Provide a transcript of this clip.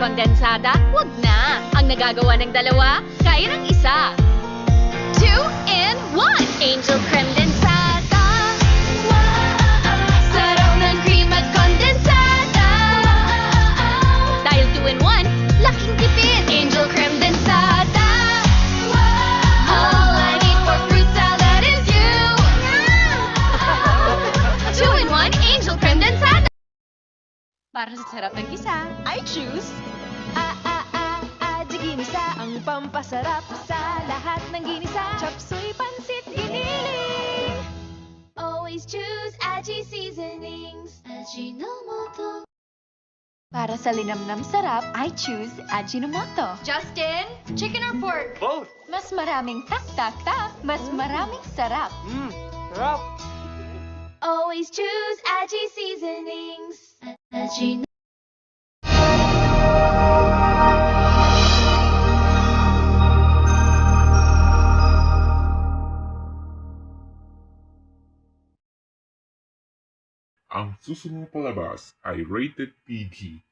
kondensada? Wag na! Ang nagagawa ng dalawa, kaya ng isa. 2-in-1 Angel Cremdensada. Sarap ng cream at kondensada. Dahil 2-in-1, laking tipid. Angel Cremdensada. All I need for fruit salad is you. 2-in-1 Angel Cremdensada. Para sa sarap ng isa, I choose Ginisa. Ang pampasarap sa lahat ng ginisa. Chop suey, pansit, giniling. Always choose Aji Seasonings. Ajinomoto. Para sa linamnam sarap, I choose Ajinomoto. Justin, chicken or pork? Both. Mas maraming tak-tak-tak, mas maraming sarap. Sarap. Always choose Aji Seasonings. Ajinomoto. Ang susunod na palabas ay rated PG